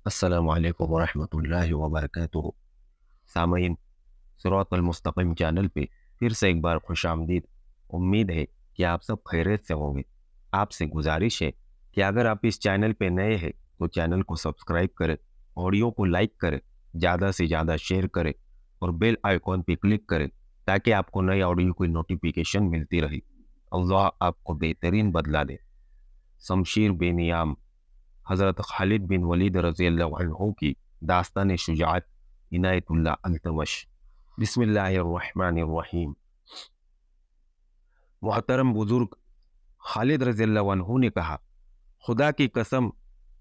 السلام علیکم ورحمۃ اللہ وبرکاتہ۔ سامعین، صراط المستقیم چینل پہ پھر سے ایک بار خوش آمدید۔ امید ہے کہ آپ سب خیریت سے ہوں گے۔ آپ سے گزارش ہے کہ اگر آپ اس چینل پہ نئے ہیں تو چینل کو سبسکرائب کریں، آڈیو کو لائک کریں، زیادہ سے زیادہ شیئر کریں اور بیل آئیکن پہ کلک کریں تاکہ آپ کو نئے آڈیو کی نوٹیفیکیشن ملتی رہے۔ اللہ آپ کو بہترین بدلہ دے۔ شمشیر بے نیام حضرت خالد بن ولید رضی اللہ عنہ کی داستان شجاعت عنایت اللہ التمش۔ بسم اللہ الرحمن الرحیم۔ محترم بزرگ خالد رضی اللہ عنہ نے کہا، خدا کی قسم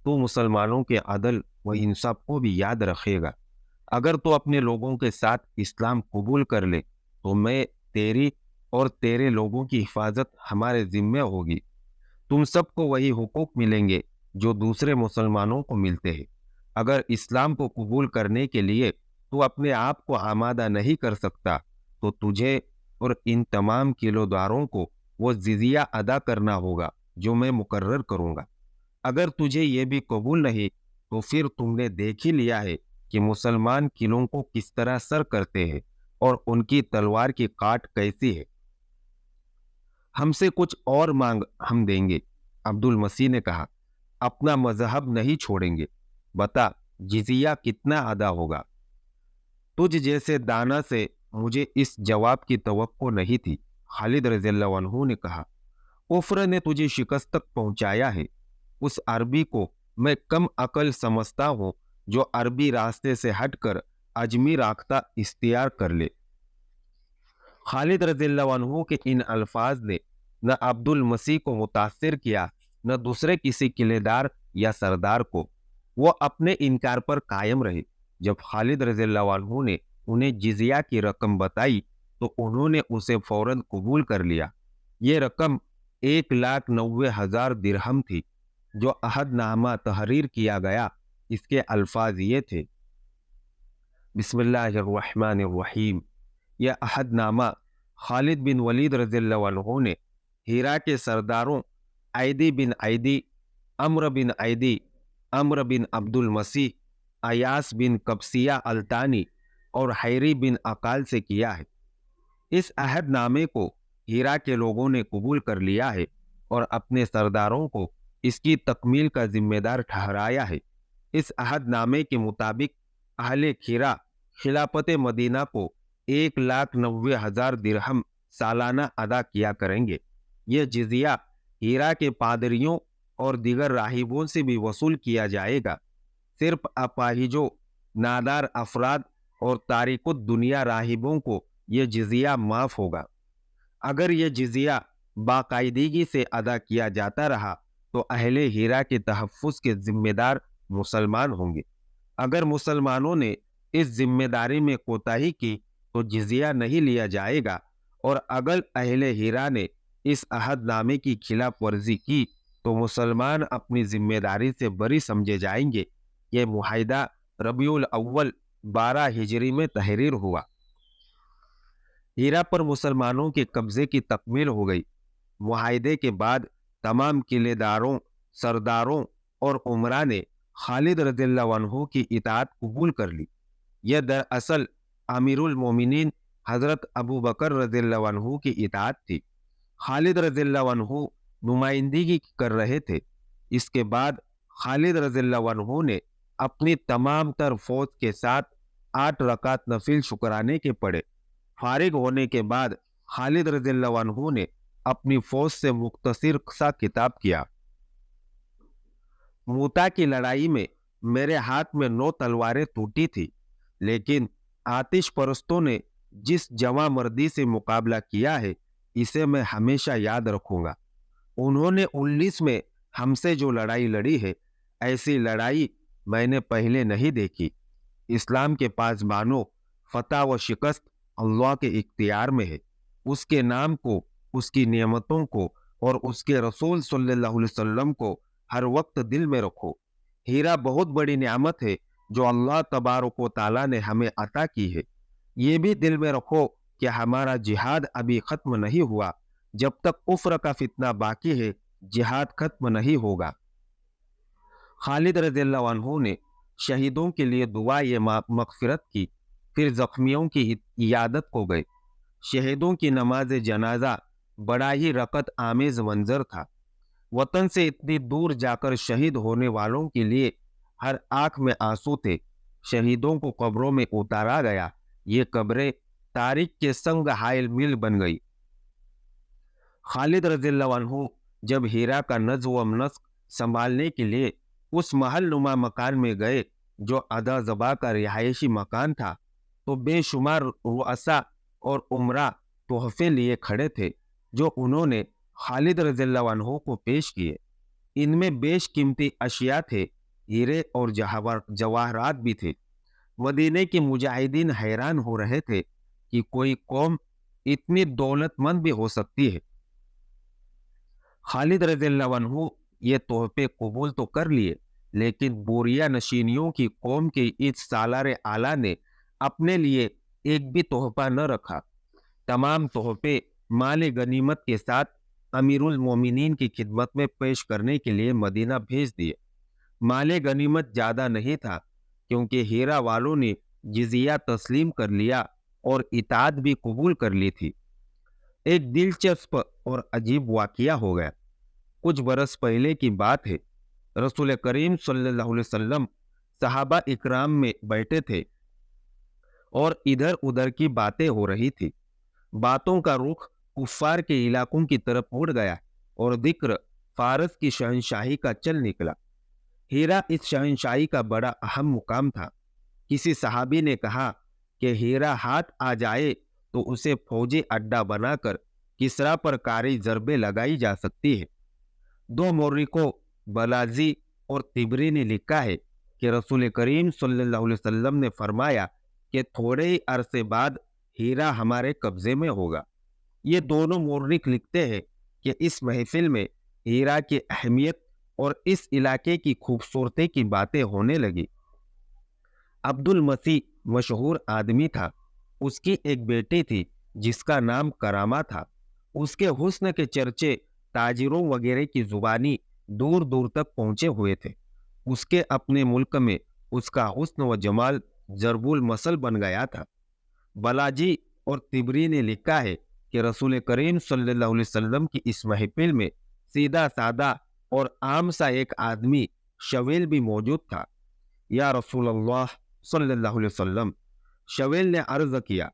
تو مسلمانوں کے عدل و انصاف کو بھی یاد رکھے گا۔ اگر تو اپنے لوگوں کے ساتھ اسلام قبول کر لے تو میں تیری اور تیرے لوگوں کی حفاظت ہمارے ذمہ ہوگی۔ تم سب کو وہی حقوق ملیں گے جو دوسرے مسلمانوں کو ملتے ہیں۔ اگر اسلام کو قبول کرنے کے لیے تو اپنے آپ کو آمادہ نہیں کر سکتا تو تجھے اور ان تمام کلوداروں کو وہ جزیہ ادا کرنا ہوگا جو میں مقرر کروں گا۔ اگر تجھے یہ بھی قبول نہیں تو پھر تم نے دیکھ ہی لیا ہے کہ مسلمان قلعوں کو کس طرح سر کرتے ہیں اور ان کی تلوار کی کاٹ کیسی ہے۔ ہم سے کچھ اور مانگ، ہم دیں گے۔ عبد المسیح نے کہا، اپنا مذہب نہیں چھوڑیں گے، بتا جزیہ کتنا ادا ہوگا؟ تجھ جیسے دانا سے مجھے اس جواب کی توقع نہیں تھی۔ خالد رضی اللہ عنہ نے کہا، کفر نے تجھے شکست تک پہنچایا ہے۔ اس عربی کو میں کم عقل سمجھتا ہوں جو عربی راستے سے ہٹ کر اجمی راختہ اختیار کر لے۔ خالد رضی اللہ عنہ کے ان الفاظ نے نہ عبد المسیح کو متاثر کیا نہ دوسرے کسی قلعےدار یا سردار کو۔ وہ اپنے انکار پر قائم رہے۔ جب خالد رضی اللہ عنہ نے انہیں جزیہ کی رقم بتائی تو انہوں نے اسے فوراً قبول کر لیا۔ یہ رقم 1,90,000 درہم تھی جو عہد نامہ تحریر کیا گیا۔ اس کے الفاظ یہ تھے، بسم اللہ الرحمن الرحیم۔ یہ عہد نامہ خالد بن ولید رضی اللہ عنہ نے ہیرا کے سرداروں عیدی بن عیدی، عمرو بن عیدی، عمرو بن عبد المسیح، ایاس بن قبسیہ التانی اور حیری بن عقال سے کیا ہے۔ اس عہد نامے کو ہیرا کے لوگوں نے قبول کر لیا ہے اور اپنے سرداروں کو اس کی تکمیل کا ذمہ دار ٹھہرایا ہے۔ اس عہد نامے کے مطابق اہل کھیرا خلافت مدینہ کو 1,90,000 درہم سالانہ ادا کیا کریں گے۔ یہ جزیہ ہیرا کے پادریوں اور دیگر راہبوں سے بھی وصول کیا جائے گا۔ صرف اپاہجوں، نادار افراد اور تارک الدنیا راہبوں کو یہ جزیہ معاف ہوگا۔ اگر یہ جزیہ باقاعدگی سے ادا کیا جاتا رہا تو اہل ہیرا کے تحفظ کے ذمہ دار مسلمان ہوں گے۔ اگر مسلمانوں نے اس ذمہ داری میں کوتاہی کی تو جزیہ نہیں لیا جائے گا، اور اگر اہل ہیرا نے اس عہد نامے کی خلاف ورزی کی تو مسلمان اپنی ذمہ داری سے بری سمجھے جائیں گے۔ یہ معاہدہ ربیع الاول 12 ہجری میں تحریر ہوا۔ ہیرا پر مسلمانوں کے قبضے کی تکمیل ہو گئی۔ معاہدے کے بعد تمام قلعے داروں، سرداروں اور عمرا نے خالد رضی اللہ عنہ کی اطاعت قبول کر لی۔ یہ دراصل امیر المومنین حضرت ابو بکر رضی اللہ عنہ کی اطاعت تھی۔ خالد رضی اللہ عنہ نمائندگی کر رہے تھے۔ اس کے بعد خالد رضی اللہ عنہ نے اپنی تمام تر فوج کے ساتھ 8 رکعت نفل شکرانے کے پڑھے۔ فارغ ہونے کے بعد خالد رضی اللہ عنہ نے اپنی فوج سے مختصر سا خطاب کیا، موتا کی لڑائی میں میرے ہاتھ میں 9 تلواریں ٹوٹی تھی، لیکن آتش پرستوں نے جس جواں مردی سے مقابلہ کیا ہے اسے میں ہمیشہ یاد رکھوں گا۔ انہوں نے 19 میں ہم سے جو لڑائی لڑی ہے، ایسی لڑائی میں نے پہلے نہیں دیکھی۔ اسلام کے پاسبانوں، فتح و شکست اللہ کے اختیار میں ہے۔ اس کے نام کو، اس کی نعمتوں کو اور اس کے رسول صلی اللہ علیہ وسلم کو ہر وقت دل میں رکھو۔ ہیرا بہت بڑی نعمت ہے جو اللہ تبارک و تعالیٰ نے ہمیں عطا کی ہے۔ یہ بھی دل میں رکھو کہ ہمارا جہاد ابھی ختم نہیں ہوا۔ جب تک کفر کا فتنہ باقی ہے، جہاد ختم نہیں ہوگا۔ خالد رضی اللہ عنہ نے शहीदों के लिए दुआ ये मगफिरत की, फिर जख्मियों की इयादत को गए। शहीदों की नमाज जनाजा बड़ा ही रकत आमेज मंजर था। वतन से इतनी दूर जाकर शहीद होने वालों के लिए हर आंख में आंसू थे। शहीदों को कब्रों में उतारा गया। ये कब्रें तारीख के संग हायल मिल बन गई। खालिद रज़ियल्लाहु अन्हु जब हीरा का नज़्व व नस्क संभालने के लिए उस महल नुमा मकान में गए जो अदा ज़बा का रिहायशी मकान था, तो बेशुमार रुअसा और उमरा तोहफे लिए खड़े थे जो उन्होंने खालिद रज़ियल्लाहु अन्हु को पेश किए। इनमें बेशकीमती अशिया थे, हीरे और जवाहरात भी थे। मदीने के मुजाहिदीन हैरान हो रहे थे कि कोई कौम इतनी दौलतमंद भी हो सकती है। खालिद रज़ियल्लाहु अन्हु ये तोहफे कबूल तो कर लिए, लेकिन बोरिया नशीनियों की कौम के इस सालार आला ने अपने लिए एक भी तोहफा न रखा। तमाम तोहफे माल गनीमत के साथ अमीरुल मोमिनीन की खिदमत में पेश करने के लिए मदीना भेज दिए। माल गनीमत ज्यादा नहीं था, क्योंकि हीरा वालों ने जिजिया तस्लीम कर लिया और इताद भी कबूल कर ली थी। एक दिलचस्प और अजीब वाकया हो गया। कुछ बरस पहले की बात है। रसूल करीम सल्लल्लाहु अलैहि वसल्लम सहाबा इकराम में बैठे थे और इधर उधर की बातें हो रही थी। बातों का रुख कुफ्फार के इलाकों की तरफ मुड़ गया और जिक्र फारस की शहंशाही का चल निकला। हीरा इस शहंशाही का बड़ा अहम मुकाम था। किसी सहाबी ने कहा कि हीरा हाथ आ जाए तो उसे फौजी अड्डा बनाकर किसरा पर कारी जरबे लगाई जा सकती है। दो मौर्रिकों बलाजी और तिबरी ने लिखा है कि रसूल करीम सल्लल्लाहु अलैहि वसल्लम ने फरमाया कि थोड़े ही अरसे बाद हीरा हमारे कब्जे में होगा। ये दोनों मौर्रिक लिखते हैं कि इस महफिल में हीरा की अहमियत और इस इलाके की खूबसूरती की बातें होने लगी। अब्दुल मसीह मशहूर आदमी था। उसकी एक बेटी थी जिसका नाम करामा था। उसके हुस्न के चर्चे ताजिरों वगैरह की जुबानी दूर दूर तक पहुंचे हुए थे। उसके अपने मुल्क में उसका हुस्न व जमाल जरबुल मसल बन गया था। बलाजी और तिबरी ने लिखा है कि रसूल करीम सल्लल्लाहु अलैहि वसल्लम की इस महफिल में सीधा सादा और आम सा एक आदमी शवेल भी मौजूद था। या रसूल अल्लाह सल्लल्लाहु अलैहि वसल्लम, शवेल ने अर्ज किया,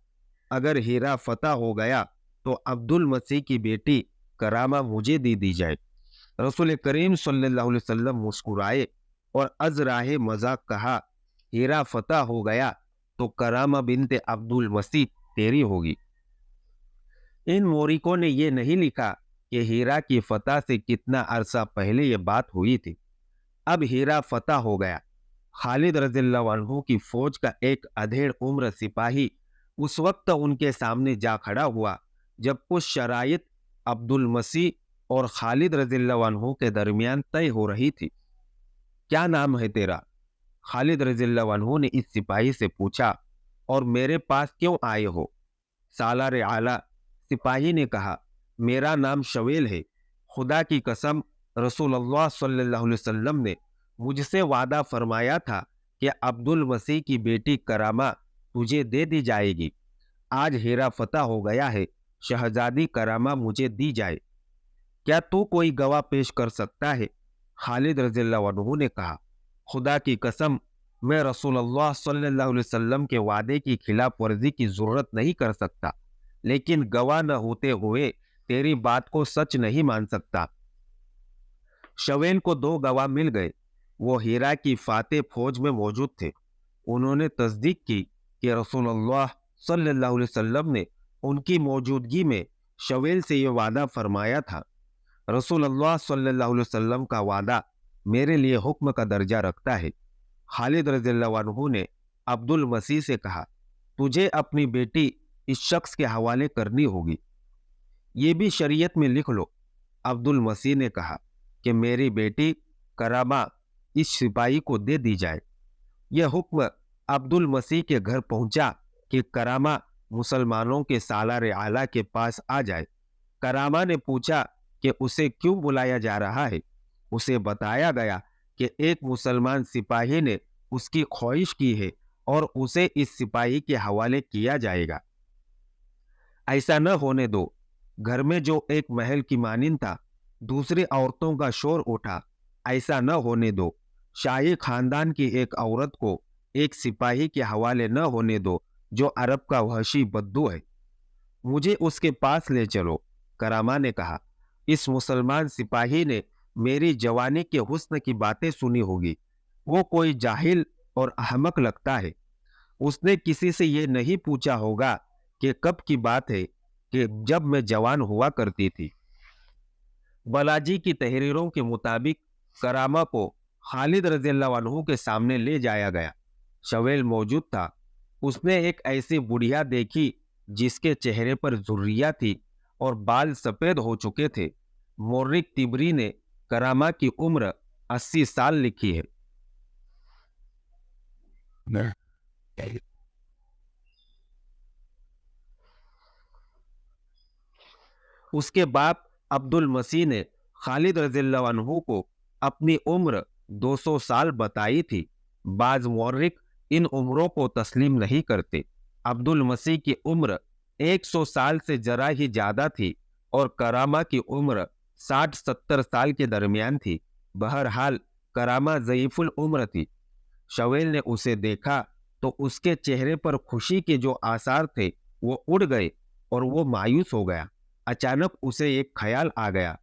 अगर हीरा फतह हो गया तो अब्दुल मसीह की बेटी करामा मुझे दे दी जाए। रसूल करीम सल्लल्लाहु अलैहि वसल्लम मुस्कुराए और अजराहे मजाक कहा, हीरा फतह हो गया तो करामा बिनते अब्दुल मसीह तेरी होगी। इन मोरिकों ने यह नहीं लिखा कि हीरा की फतह से कितना अरसा पहले यह बात हुई थी। अब हीरा फतह हो गया। खालिद रज़ियल्लाहु अन्हु की फौज का एक अधेड़ उम्र सिपाही उस वक्त उनके सामने जा खड़ा हुआ जब कुछ शराइत अब्दुल मसीह और खालिद रज़ियल्लाहु अन्हु के दरमियान तय हो रही थी। क्या नाम है तेरा? खालिद रज़ियल्लाहु अन्हु ने इस सिपाही से पूछा, और मेरे पास क्यों आए हो? सालार आला सिपाही ने कहा, मेरा नाम शवेल है। खुदा की कसम, रसूलुल्लाह सल्लल्लाहु अलैहि वसल्लम ने मुझसे वादा फरमाया था कि अब्दुल मसीह की बेटी करामा तुझे दे दी जाएगी। आज हीरा फतह हो गया है, शहजादी करामा मुझे दी जाए। क्या तू कोई गवाह पेश कर सकता है? खालिद रज़ियल्लाहु अन्हु ने कहा, खुदा की कसम, मैं रसूलुल्लाह सल्लल्लाहु अलैहि वसल्लम के वादे की खिलाफ वर्जी की जरूरत नहीं कर सकता, लेकिन गवाह न होते हुए तेरी बात को सच नहीं मान सकता। शवेल को दो गवाह मिल गए। वो हीरा की फाते फौज में मौजूद थे। उन्होंने तस्दीक की कि रसूलुल्लाह सल्लल्लाहु अलैहि वसल्लम ने उनकी मौजूदगी में शवेल से ये वादा फरमाया था। रसूलुल्लाह सल्लल्लाहु अलैहि वसल्लम का वादा मेरे लिए हुक्म का दर्जा रखता है। खालिद रज़ियल्लाहु अन्हु ने अब्दुल मसीह से कहा, तुझे अपनी बेटी इस शख्स के हवाले करनी होगी। ये भी शरीयत में लिख लो। अब्दुल मसीह ने कहा कि मेरी बेटी करामा इस सिपाही को दे दी जाए। यह हुक्म अब्दुल मसीह के घर पहुंचा कि करामा मुसलमानों के सालार आला के पास आ जाए। करामा ने पूछा कि उसे क्यों बुलाया जा रहा है। उसे बताया गया कि एक मुसलमान सिपाही ने اس کی خواہش کی ہے اور اسے اس سپاہی کے حوالے کیا جائے گا۔ ایسا نہ ہونے دو۔ گھر میں جو ایک محل کی مانند تھا، دوسری عورتوں کا شور اٹھا، ایسا نہ ہونے دو۔ شاہی خاندان کی ایک عورت کو ایک سپاہی کے حوالے نہ ہونے دو جو عرب کا وحشی بدو ہے۔ مجھے اس کے پاس لے چلو، کرامہ نے کہا۔ اس مسلمان سپاہی نے میری جوانی کے حسن کی باتیں سنی ہوگی۔ وہ کوئی جاہل اور احمق لگتا ہے۔ اس نے کسی سے یہ نہیں پوچھا ہوگا کہ کب کی بات ہے کہ جب میں جوان ہوا کرتی تھی۔ بالاجی کی تحریروں کے مطابق کرامہ کو خالد رضی اللہ عنہ کے سامنے لے جایا گیا۔ شویل موجود تھا۔ اس نے ایک ایسی بڑھیا دیکھی جس کے چہرے پر ذریہ تھی اور بال سفید ہو چکے تھے۔ مورخ طبری نے کرامہ کی عمر 80 سال لکھی ہے۔ اس کے باپ عبد المسیح نے خالد رضی اللہ عنہ کو اپنی عمر 200 سال بتائی تھی۔ بعض مورخ ان عمروں کو تسلیم نہیں کرتے۔ عبد المسیح کی عمر 100 سال سے ذرا ہی زیادہ تھی اور کرامہ کی عمر 60-70 سال کے درمیان تھی۔ بہرحال کرامہ ضعیف العمر تھی۔ شویل نے اسے دیکھا تو اس کے چہرے پر خوشی کے جو آثار تھے وہ اڑ گئے اور وہ مایوس ہو گیا۔ اچانک اسے ایک خیال آ گیا۔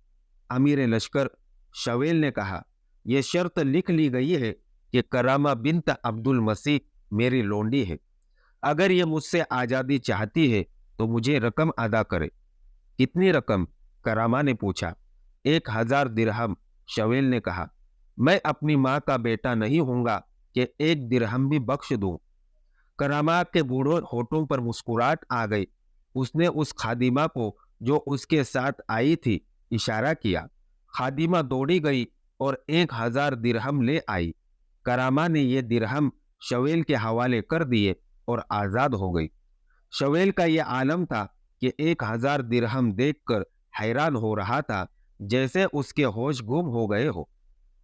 امیر لشکر، شویل نے کہا، یہ شرط لکھ لی گئی ہے کہ کرامہ بنت عبد المسیح میری لونڈی ہے۔ اگر یہ مجھ سے آزادی چاہتی ہے تو مجھے رقم ادا کرے۔ کتنی رقم؟ کرامہ نے پوچھا۔ 1000 درہم، شویل نے کہا۔ میں اپنی ماں کا بیٹا نہیں ہوں گا کہ 1 درہم بھی بخش دوں۔ کرامہ کے بوڑھوں ہونٹوں پر مسکراہٹ آ گئی۔ اس نے اس خادمہ کو جو اس کے ساتھ آئی تھی اشارہ کیا۔ خادمہ دوڑی گئی اور 1000 درہم لے آئی۔ کرامہ نے یہ درہم شویل کے حوالے کر دیے اور آزاد ہو گئی۔ شویل کا یہ عالم تھا کہ 1000 درہم دیکھ کر حیران ہو رہا تھا جیسے اس کے ہوش گم ہو گئے ہو۔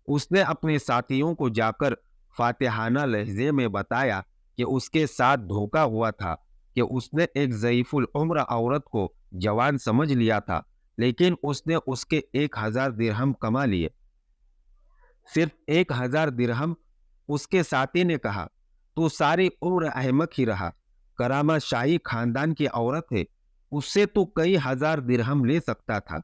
اس نے اپنے ساتھیوں کو جا کر فاتحانہ لہجے میں بتایا کہ اس کے ساتھ دھوکہ ہوا تھا، کہ اس نے ایک ضعیف العمر عورت کو جوان سمجھ لیا تھا، لیکن اس نے اس کے 1000 درہم کما لیے۔ صرف 1000 درہم؟ اس کے ساتھی نے کہا، تو ساری عمر احمق ہی رہا۔ کرامہ شاہی خاندان کی عورت ہے، اس سے تو کئی ہزار درہم لے سکتا تھا۔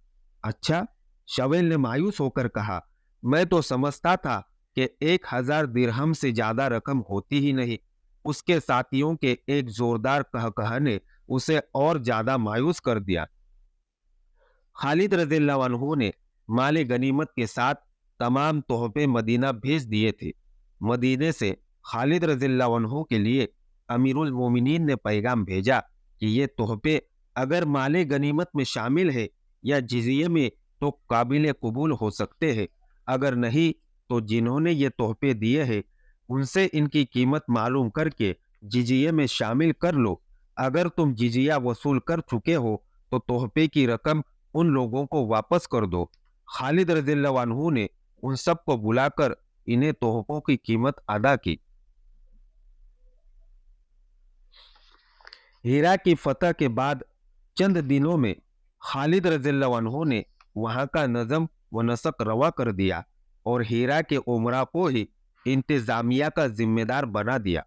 اچھا، شویل نے مایوس ہو کر کہا، میں تو سمجھتا تھا کہ 1000 درہم سے زیادہ رقم ہوتی ہی نہیں۔ اس کے ساتھیوں کے ایک زوردار کہہ نے اسے اور زیادہ مایوس کر دیا۔ خالد رضی اللہ عنہ نے مال غنیمت کے ساتھ تمام تحفے مدینہ بھیج دیے تھے۔ مدینے سے خالد رضی اللہ عنہ کے لیے امیر المومنین نے پیغام بھیجا کہ یہ تحفے اگر مال غنیمت میں شامل ہے یا جزیے میں تو قابل قبول ہو سکتے ہیں، اگر نہیں تو جنہوں نے یہ تحفے دیے ہیں ان سے ان کی قیمت معلوم کر کے جزیے میں شامل کر لو۔ اگر تم جزیہ وصول کر چکے ہو تو تحفے کی رقم ان لوگوں کو واپس کر دو۔ خالد رضی اللہ عنہ نے ان سب کو بلا کر انہیں تحفوں کی قیمت ادا کی۔ ہیرا کی فتح کے بعد چند دنوں میں خالد رضی اللہ عنہ نے وہاں کا نظم و نسق روا کر دیا اور ہیرا کے امراء کو ہی انتظامیہ کا ذمہ دار بنا دیا۔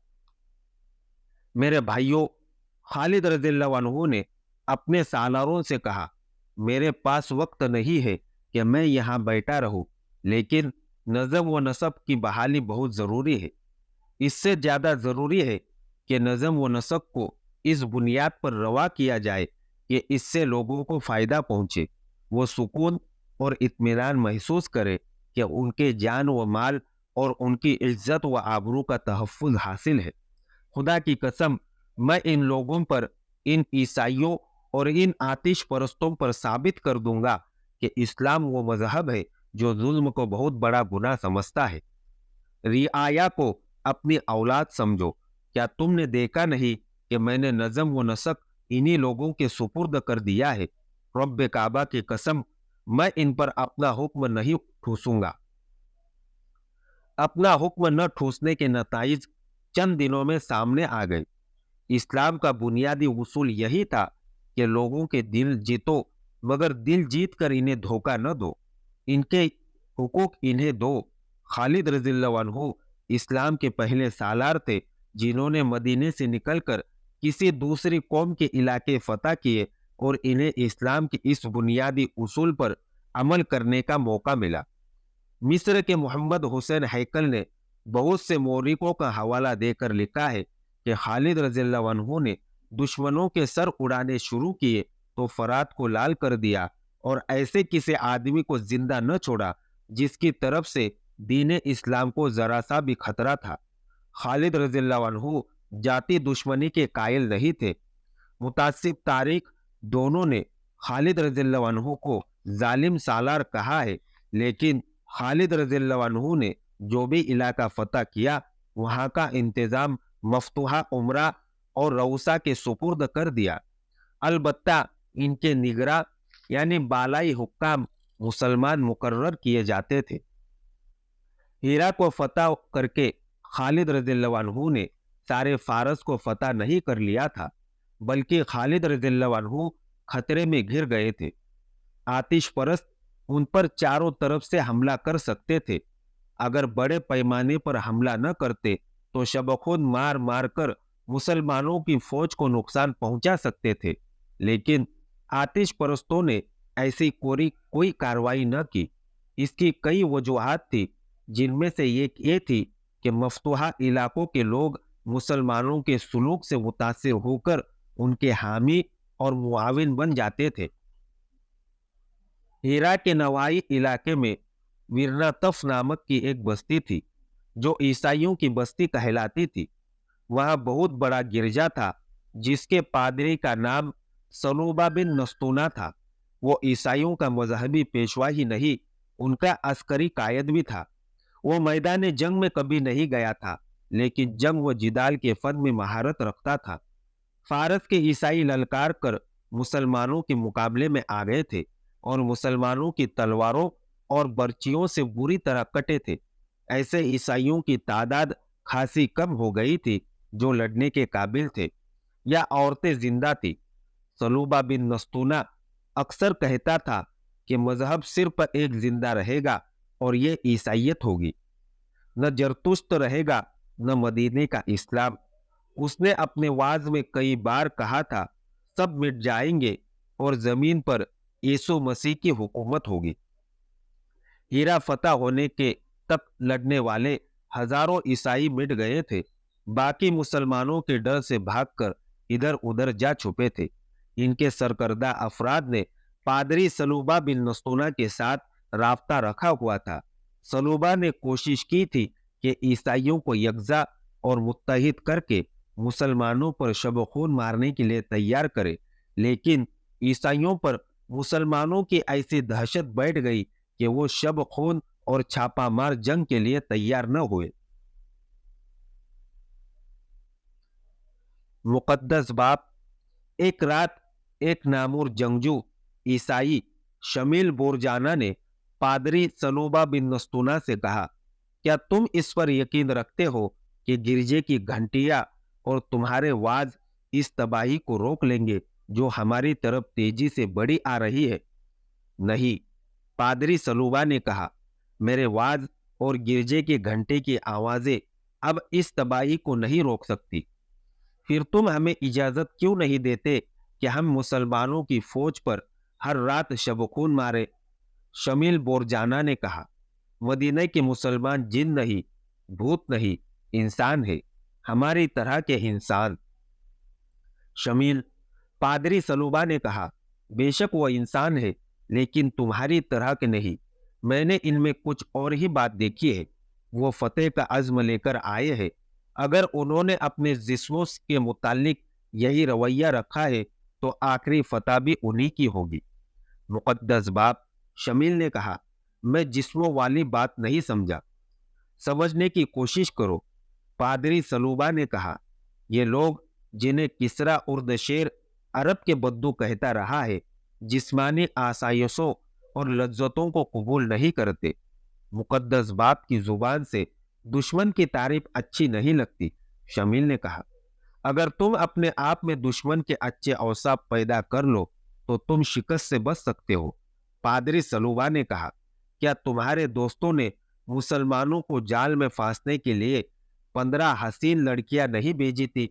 میرے بھائیوں، خالد رضی اللہ عنہ نے اپنے سالاروں سے کہا، میرے پاس وقت نہیں ہے کہ میں یہاں بیٹھا رہوں، لیکن نظم و نسق کی بحالی بہت ضروری ہے۔ اس سے زیادہ ضروری ہے کہ نظم و نسق کو اس بنیاد پر روا کیا جائے کہ اس سے لوگوں کو فائدہ پہنچے، وہ سکون اور اطمینان محسوس کرے کہ ان کے جان و مال اور ان کی عزت و آبرو کا تحفظ حاصل ہے۔ خدا کی قسم، میں ان لوگوں پر، ان عیسائیوں اور ان آتش پرستوں پر ثابت کر دوں گا کہ اسلام وہ مذہب ہے جو ظلم کو بہت بڑا گناہ سمجھتا ہے۔ رعایا کو اپنی اولاد سمجھو۔ کیا تم نے دیکھا نہیں کہ میں نے نظم و نسق انہی لوگوں کے سپرد کر دیا ہے؟ رب کعبہ کی قسم، میں ان پر اپنا حکم نہیں ٹھوسوں گا۔ अपना हुक्म न ठूसने के नताइज चंद दिनों में सामने आ गए। इस्लाम का बुनियादी उसूल यही था कि लोगों के दिल जीतो, मगर दिल जीत कर इन्हें धोखा न दो, इनके हुकूक इन्हें दो। खालिद रज़ियल्लाहु अन्हु इस्लाम के पहले सालार थे, जिन्होंने मदीने से निकलकर किसी दूसरी कौम के इलाके फतह किए और इन्हें इस्लाम के इस बुनियादी उसूल पर अमल करने का मौका मिला। मिस्र के मोहम्मद हुसैन हैकल ने बहुत से मौलिकों का हवाला देकर लिखा है कि खालिद रज़ियल्लाहु अन्हु ने दुश्मनों के सर उड़ाने शुरू किए तो फरात को लाल कर दिया और ऐसे किसी आदमी को जिंदा न छोड़ा जिसकी तरफ से दीन इस्लाम को जरा सा भी खतरा था। खालिद रज़ियल्लाहु अन्हु जाति दुश्मनी के कायल नहीं थे। मुतासिब तारीख दोनों ने खालिद रज़ियल्लाहु अन्हु को जालिम सालार कहा है, लेकिन खालिद रज़ियल्लाहु अन्हु ने जो भी इलाका फतह किया वहां का इंतजाम मफ्तूहा उमरा और रऊसा के सुपुर्द कर दिया। अलबत्ता इनके निगरा यानी बालाई हुक्काम मुसलमान मुकर्रर किए जाते थे। हीरा को फतह करके खालिद रज़ियल्लाहु अन्हु ने सारे फारस को फतह नहीं कर लिया था, बल्कि खालिद रज़ियल्लाहु अन्हु खतरे में घिर गए थे। आतिश परस्त उन पर चारों तरफ से हमला कर सकते थे। अगर बड़े पैमाने पर हमला न करते तो शबखुद मार मार कर मुसलमानों की फौज को नुकसान पहुंचा सकते थे, लेकिन आतिश परस्तों ने ऐसी कोई कार्रवाई न की। इसकी कई वजूहात थी, जिनमें से एक ये थी कि मफ्तूहा इलाकों के लोग मुसलमानों के सुलूक से मुतासिर होकर उनके हामी और मुआविन बन जाते थे। हीरा के नवाई इलाके में विरनातफ नामक की एक बस्ती थी, जो ईसाइयों की बस्ती कहलाती थी। वहां बहुत बड़ा गिरजा था, जिसके पादरी का नाम सलूबा बिन नस्तूना था। वो ईसाइयों का मजहबी पेशवा ही नहीं, उनका अस्करी कायद भी था। वो मैदान जंग में कभी नहीं गया था, लेकिन जंग व जिदाल के फन में महारत रखता था। फारस के ईसाई ललकार कर मुसलमानों के मुकाबले में आ गए थे और मुसलमानों की तलवारों और बर्चियों से बुरी तरह कटे थे। ऐसे ईसाइयों की तादाद खासी कम हो गई थी जो लड़ने के काबिल थे या औरतें जिंदा थी। सलूबा बिन नस्तूना अक्सर कहता था कि मजहब सिर्फ एक जिंदा रहेगा और ये ईसाइयत होगी। न जरतुश्त रहेगा न मदीने का इस्लाम। उसने अपने वाज में कई बार कहा था, सब मिट जाएंगे और जमीन पर यीशु मसीह की हुकूमत होगी। हीरा फतह होने के तक लड़ने वाले हजारों ईसाई मिट गए थे। बाकी मुसलमानों के डर से भागकर इधर उधर जा छुपे थे। इनके सरकर्दा अफराद ने पादरी सलूबा बिन नस्तूना के साथ राब्ता रखा हुआ था। सलूबा ने कोशिश की थी कि ईसाइयों को यकजा और मुत्तहिद करके मुसलमानों पर शब-ए-खून मारने के लिए तैयार करे, लेकिन ईसाइयों पर मुसलमानों की ऐसी दहशत बैठ गई कि वो शब-ए-खून और छापामार जंग के लिए तैयार न हुए। मुकद्दस बाप। एक रात एक नामूर जंगजू ईसाई शमील बोरजाना ने पादरी सलूबा बिन नस्तूना से कहा, क्या तुम इस पर यकीन रखते हो कि गिरजे की घंटियां और तुम्हारे वाज इस तबाही को रोक लेंगे जो हमारी तरफ तेजी से बढ़ी आ रही है? नहीं, पादरी सलूबा ने कहा, मेरे वाज और गिरजे के घंटे की आवाजें अब इस तबाही को नहीं रोक सकती। फिर तुम हमें इजाजत क्यों नहीं देते कि हम मुसलमानों की फौज पर हर रात शब-ए-खून मारे? शमील बोरजाना ने कहा, मदीने के मुसलमान जिन नहीं, भूत नहीं, इंसान है, हमारी तरह के इंसान। शमील। पादरी सलूबा ने कहा, बेशक वो इंसान है, लेकिन तुम्हारी तरह के नहीं। मैंने इनमें कुछ और ही बात देखी है। वो फतेह का अज़्म लेकर आए हैं। अगर उन्होंने अपने जिस्मों के मुतालिक यही रवैया रखा है तो आखिरी फतह भी उन्हीं की होगी। मुकद्दस बाप। शमील ने कहा, मैं जिस्मों वाली बात नहीं समझा, समझने की कोशिश करो। पादरी सलूबा ने कहा, ये लोग जिन्हें किसरा उर्दशेर अरब के बद्दू कहता रहा है, जिस्मानी आसाइशों और लज्जतों को कबूल नहीं करते। मुकद्दस बाप की जुबान से दुश्मन की तारीफ अच्छी नहीं लगती। शमील ने कहा, अगर तुम अपने आप में दुश्मन के अच्छे औसाफ पैदा कर लो तो तुम शिकस्त से बच सकते हो। पादरी सलूबा ने कहा, क्या तुम्हारे दोस्तों ने मुसलमानों को जाल में फांसने के लिए 15 हसीन लड़कियां नहीं भेजी थी?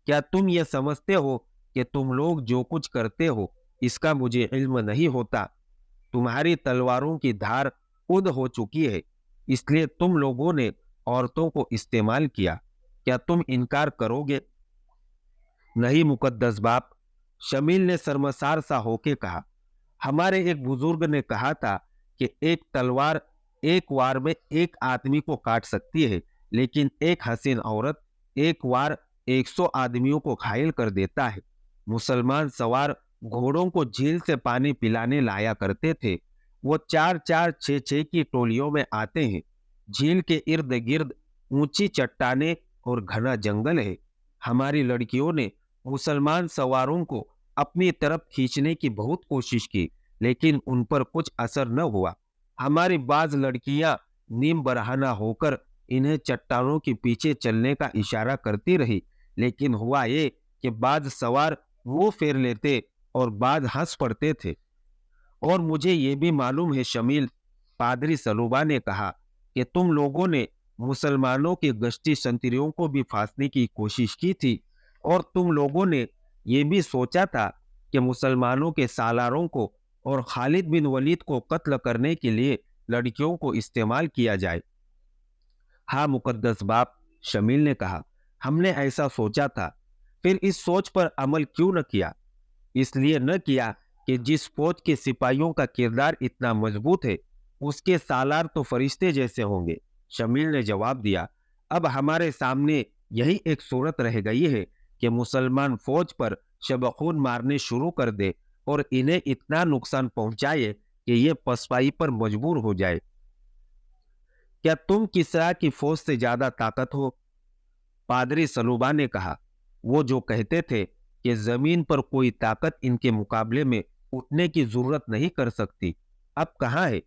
क्या तुम ये समझते हो कि तुम लोग जो कुछ करते हो इसका मुझे इल्म नहीं होता? तुम्हारी तलवारों की धार उद हो चुकी है, इसलिए तुम लोगों ने औरतों को इस्तेमाल किया। क्या तुम इनकार करोगे? नहीं मुकद्दस बाप, शमील ने शर्मसार सा होके कहा, हमारे एक बुजुर्ग ने कहा था कि एक तलवार एक वार में एक आदमी को काट सकती है, लेकिन एक हसीन औरत एक वार 100 आदमियों को घायल कर देता है। मुसलमान सवार घोड़ों को झील से पानी पिलाने लाया करते थे। वो 4-4, 6-6 की टोलियों में आते हैं। झील के इर्द गिर्द ऊंची चट्टानें और घना जंगल है। हमारी लड़कियों ने मुसलमान सवारों को अपनी तरफ खींचने की बहुत कोशिश की, लेकिन उन पर कुछ असर न हुआ। हमारी बाज लड़कियां नीम बरहाना होकर इन्हें चट्टानों के पीछे चलने का इशारा करती रही, लेकिन हुआ ये कि बाज सवार मुंह फेर लेते और बाज हंस पड़ते थे। और मुझे ये भी मालूम है शमील, पादरी सलूबा ने कहा, कि तुम लोगों ने मुसलमानों के गश्ती संतरियों को भी फांसने की कोशिश की थी, और तुम लोगों ने ये भी सोचा था कि मुसलमानों के सालारों को और खालिद बिन वलीद को कत्ल करने के लिए लड़कियों को इस्तेमाल किया जाए। हाँ मुकद्दस बाप, शमील ने कहा, हमने ऐसा सोचा था। फिर इस सोच पर अमल क्यों न किया? इसलिए न किया कि जिस फौज के सिपाहियों का किरदार इतना मजबूत है, उसके सालार तो फरिश्ते जैसे होंगे। शमील ने जवाब दिया, अब हमारे सामने यही एक सूरत रह गई है कि मुसलमान फौज पर शबखून मारने शुरू कर दे और इन्हें इतना नुकसान पहुंचाए कि ये पसपाई पर मजबूर हो जाए। क्या तुम किसरा की फौज से ज्यादा ताकत हो? पादरी सलूबा ने कहा, वो जो कहते थे कि जमीन पर कोई ताकत इनके मुकाबले में उठने की जरूरत नहीं कर सकती, अब कहाँ है?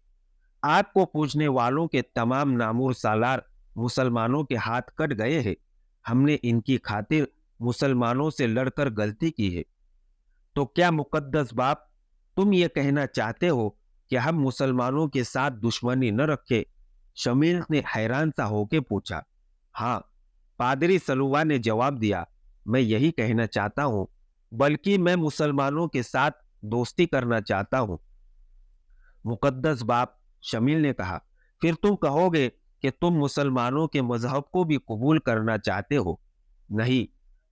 आपको पूछने वालों के तमाम नामूर सालार मुसलमानों के हाथ कट गए हैं। हमने इनकी खातिर मुसलमानों से लड़कर गलती की है। तो क्या मुकद्दस बाप, तुम ये कहना चाहते हो कि हम मुसलमानों के साथ दुश्मनी न रखें? शमील ने हैरान सा होके पूछा। हाँ, पादरी सलूवा ने जवाब दिया, मैं यही कहना चाहता हूँ, बल्कि मैं मुसलमानों के साथ दोस्ती करना चाहता हूँ। मुकद्दस बाप, शमील ने कहा, फिर तुम कहोगे कि तुम मुसलमानों के मजहब को भी कबूल करना चाहते हो? नहीं,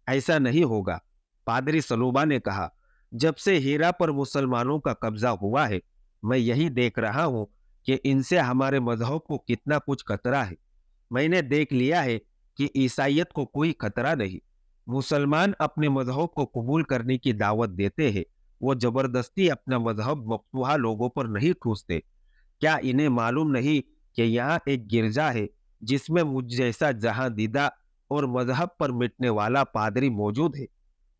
ऐसा नहीं होगा। पादरी सलूबा ने कहा, जब से हीरा पर मुसलमानों का कब्जा हुआ है, मैं यही देख रहा हूं कि इनसे हमारे मजहब को कितना कुछ खतरा है। मैंने देख लिया है कि ईसाइयत को कोई खतरा नहीं। मुसलमान अपने मजहब को कबूल करने की दावत देते हैं, वो जबरदस्ती अपना मजहब मफ्तूहा लोगों पर नहीं ठूसते। क्या इन्हें मालूम नहीं कि यहाँ एक गिरजा है जिसमें मुझ जैसा जहां दीदा और मजहब पर मिटने वाला पादरी मौजूद है?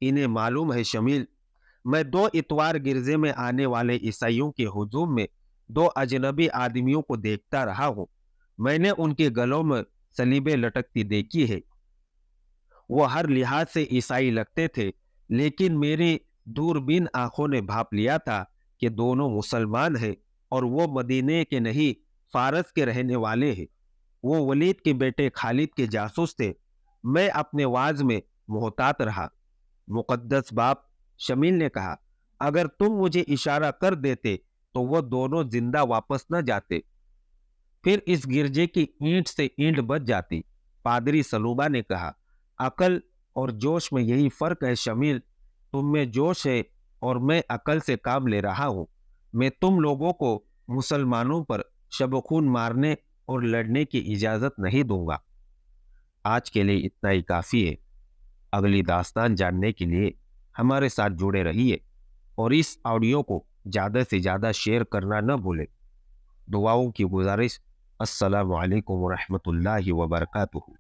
इन्हें मालूम है शमील, मैं 2 इतवार गिरजे में आने वाले ईसाइयों के हुजूम में 2 अजनबी आदमियों को देखता रहा हूँ। मैंने उनके गलों में सलीबें लटकती देखी है। वो हर लिहाज से ईसाई लगते थे, लेकिन मेरी दूरबीन आंखों ने भाप लिया था कि दोनों मुसलमान हैं और वो मदीने के नहीं, फारस के रहने वाले हैं। वो वलीद के बेटे खालिद के जासूस थे। मैं अपने वाज में मोहतात रहा। मुकद्दस बाप, शमील ने कहा, अगर तुम मुझे इशारा कर देते तो वो दोनों जिंदा वापस न जाते, फिर इस गिरजे की ईंट से ईंट बच जाती। पादरी सलूबा ने कहा, अकल और जोश में यही फर्क है शमील, तुम में जोश है और मैं अकल से काम ले रहा हूं। मैं तुम लोगों को मुसलमानों पर शबखून मारने और लड़ने की इजाजत नहीं दूंगा। आज के लिए इतना ही काफी है। अगली दास्तान जानने के लिए हमारे साथ जुड़े रहिए और इस ऑडियो को ज्यादा से ज्यादा शेयर करना न भूलें। दुआओं की गुजारिश। अस्सलामु अलैकुम व रहमतुल्लाहि व बरकातुहू।